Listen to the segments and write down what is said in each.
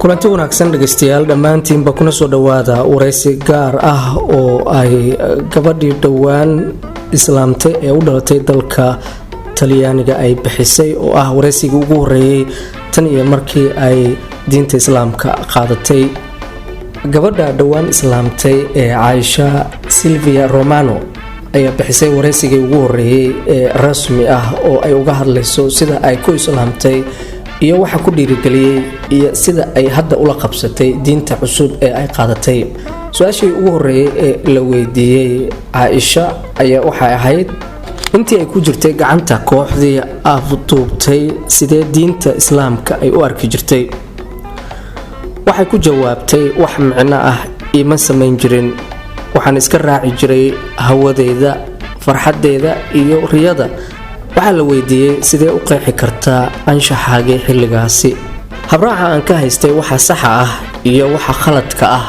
kulanti wanaagsan dhageystayaal dhammaantiinba kuna soo dhawaada wareysi gaar ah oo ay gabadhii dhowaan islaamtay ee u dhalatay dalka talyaaniga ay bixisay oo ah wareysigii ugu horeeyay tan iyo markii ay diinta islaamka qaadatay. gabadha dhowaan islaamtay ee Aisha Silvia Romano ayaa bixisay wareysigii ugu horeeyay ee rasmi ah oo ay uga hadlayso sida ay ku islaamtay iyo waxa ku dhiirigeliyay iyo sida ay hadda ula qabsatay diinta cusub ee ay qaadatay. su'aashii ugu horeeyay ee la weydiiyay Aisha ayaa waxay ahayd intii ay ku jirtay gacanta kooxdii afduubtay sidee diinta islaamka ay u arki jirtay. waxay ku jawaabtay wax micno ah ima samayn jirin, waxaan iska raaci jiray hawadeyda, farxadeeda iyo riyada. waxaa la weydiiyey sidee u qeexi kartaa anshaxaagii xilligaasi. habraaca aan ka haystay waxa saxa ah iyo waxa khaladka ah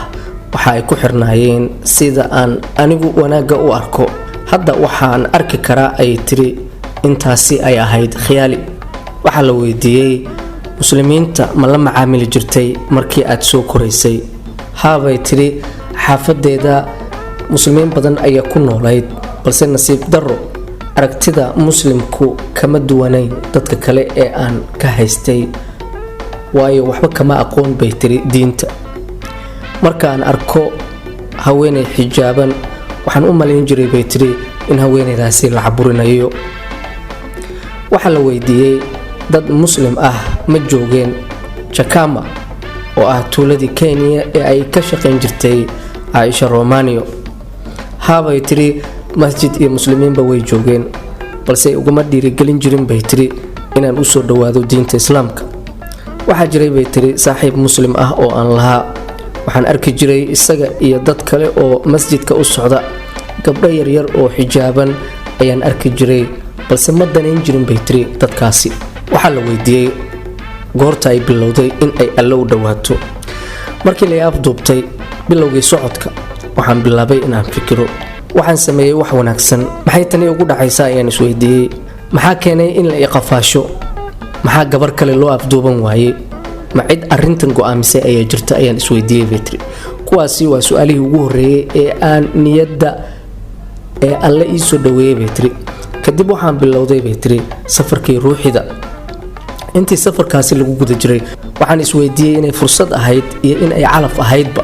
waxa ay ku xirnaayeen sida aan anigu wanaagga u arko. hadda waxaan arki karaa ay tiri intaasi ay ahayd khiyaali. waxaa la weydiiyey muslimiinta ma la macaamili jirtay markii aad soo koraysay. haabay tiri xaafadeeda muslimiin badan ayaa ku noolayd, balse nasiib darro aragtida muslimku kama duwanayn dadka kale ee aan ka haystay, waayo waxba kama aqoon bay tiri diinta. markaan arko haweeney xijaaban waxaan u malayn jiray bay tiri in haweeneydaasi la caburinayo. waxaa la weydiiyey dad muslim ah ma joogeen Chakama oo ah tuuladii Kenya ee ay ka shaqayn jirtay Aisha Romano. haabay tiri masjid iyo muslimiinba way joogeen, balse uguma dhiirigelin jirin bay tiri inaan u soo dhawaado diinta islaamka. waxaa jiray bay tiri saaxiib muslim ah oo aan lahaa, waxaan arki jiray isaga iyo dad kale oo masjidka u socda. gabdho yaryar oo xijaaban ayaan arki jiray, balse ma danayn jirin bay tiri dadkaasi. waxaa la weydiiyey goorta ay bilowday in ay alle u dhawaato. markii la afduubtay bilowgii socodka waxaan bilaabay inaan fikiro, waxaan sameeyay wax wanaagsan, maxay tani ugu dhacaysaa ayaan isweydiiyey. maxaa keenay in la iqafaasho? maxaa gabar kale loo afduuban waayey? ma cid arrintan go'aamisay ayaa jirta ayaan isweydiiyey Vetri. kuwaasi waa su'aalihii ugu horeeyay ee aan niyadda ee alle ii soo dhaweeyay Vetri. kadib waxaan bilowday Vetri safarkii ruuxida. intii safarkaasi lagu guda jiray waxaan isweydiiyey inay fursad ahayd iyo in ay calaf ahaydba,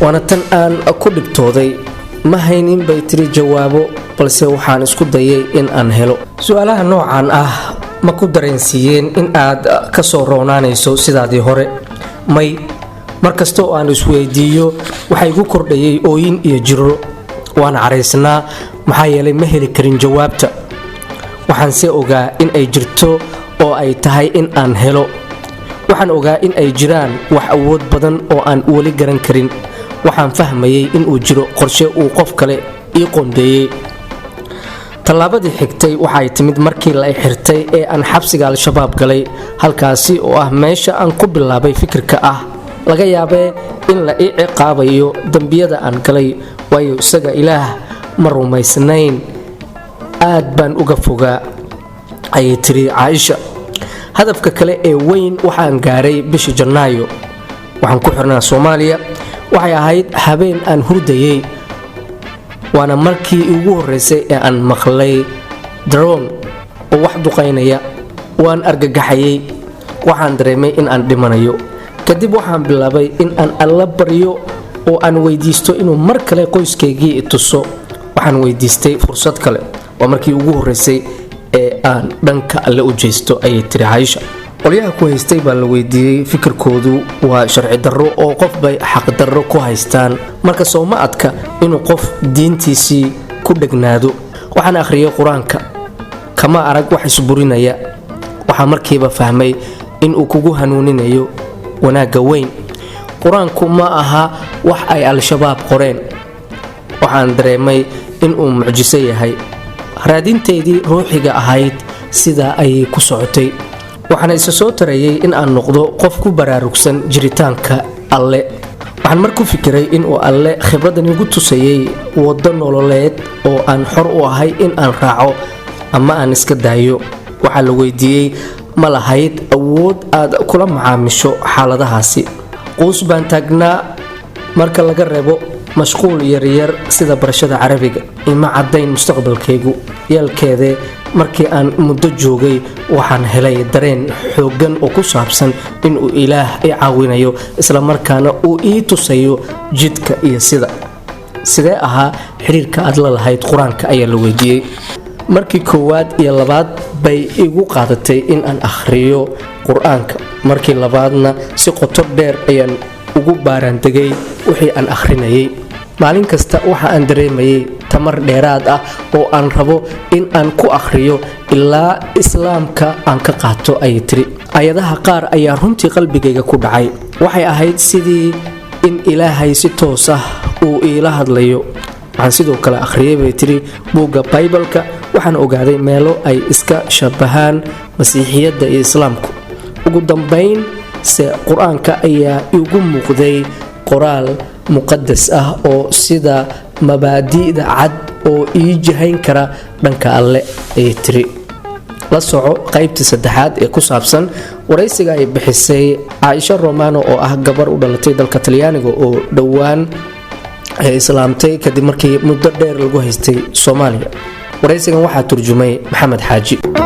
waana tan aan ku dhibtooday. ma haynin bay tiri jawaabo, balse waxaan isku dayay in aan helo. su'aalaha noocan ah ma ku dareensiiyeen in aad ka soo roonaanayso sidaadii hore? may. markasta oo aan isweydiiyo waxay igu kordhayay ooyin iyo jiro. waan caraysnaa maxaa yeelay ma heli karin jawaabta. waxaan se ogaa in ay jirto oo ay tahay in aan helo. waxaan ogaa in ay jiraan wax awood badan oo aan weli garan karin. waxaan fahmayay inuu jiro qorshe uu qof kale ii qoondeeyey. tallaabadii xigtay waxay timid markii la xirtay ee aan xabsiga al-shabaab galay, halkaasi oo ah meesha aan ku bilaabay fikirka ah laga yaabee in la ii ciqaabayo dambiyada aan galay, waayo isaga ilaah ma rumaysnayn. aad baan uga fogaa ayay tiri Aisha. hadafka kale ee weyn waxaan gaaray bishii Janaayo. waxaan ku xirnaa Soomaaliya. waxay ahayd habeen aan hurdayay, waana markii ugu horeysay ee aan maqlay drone oo wax duqaynaya. waan argagaxayay, waxaan dareemay in aan dhimanayo. kadib waxaan bilaabay in aan alla baryo oo aan weydiisto inuu mar kale qoyskaygii i tuso. waxaan weydiistay fursad kale. waa markii ugu horeysay ee aan dhanka alle u jeesto ayay tiri Aisha. qolyaha ku haystay baa la weydiiyey, fikirkoodu waa sharci darro oo qof bay xaq darro ku haystaan, marka soo ma adka inuu qof diintiisii ku dhegnaado. waxaan akhriyay qur-aanka, kama arag wax isburinaya. waxaa markiiba fahmay inuu kugu hanuuninayo wanaagga weyn. qur-aanku ma aha wax ay al-shabaab qoreen. waxaan dareemay inuu mucjiso yahay. raadinteydii ruuxiga ahayd sidaa ayay ku socotay. waxaana isa soo tarayay in aan noqdo qof ku baraarugsan jiritaanka alle. waxaan mar ku fikiray inuu alle khibradan igu tusayay waddo nololeed oo aan xor u ahay in aan raaco ama aan iska daayo. waxaa la weydiiyey ma lahayd awood aad kula macaamisho xaaladahaasi. quus baan taagnaa marka laga reebo mashquul yaryar sida barashada carabiga. ima caddayn mustaqbalkaygu yeelkeedee markii aan muddo joogay waxaan helay dareen xooggan oo ku saabsan inuu ilaah i caawinayo isla markaana uu ii tusayo jidka iyo sidee ahaa xiriirka aad la lahayd qur-aanka ayaa la weydiiyey. markii koowaad iyo labaad bay igu qaadatay in aan akhriyo qur-aanka. markii labaadna si qoto dheer ayaan ugu baaraandegay wixii aan akhrinayay. maalin kasta waxa aan dareemayay tamar dheeraad ah oo aan rabo in aan ku akhriyo ilaa islaamka aan ka qaato, ayay tiri. aayadaha qaar ayaa runtii qalbigayga ku dhacay. waxay ahayd sidii in ilaahay si toos ah uu iila hadlayo. waxaan sidoo kale akhriyay bay tiri buugga baybalka. waxaan ogaaday meelo ay iska shabahaan masiixiyadda iyo islaamku. ugu dambayn se qur-aanka ayaa igu muuqday qoraal muqadas ah oo sida mabaadi'da cad oo ii jahayn kara dhanka alle, ayay tiri. la soco qaybtii saddexaad ee ku saabsan waraysiga ay bixisay Caaisha Romano oo ah gabar u dhalatay dalka Talyaaniga oo dhowaan islaamtay kadib markii muddo dheer lagu haystay Soomaaliya. waraysigan waxaa turjumay Maxamed Xaaji.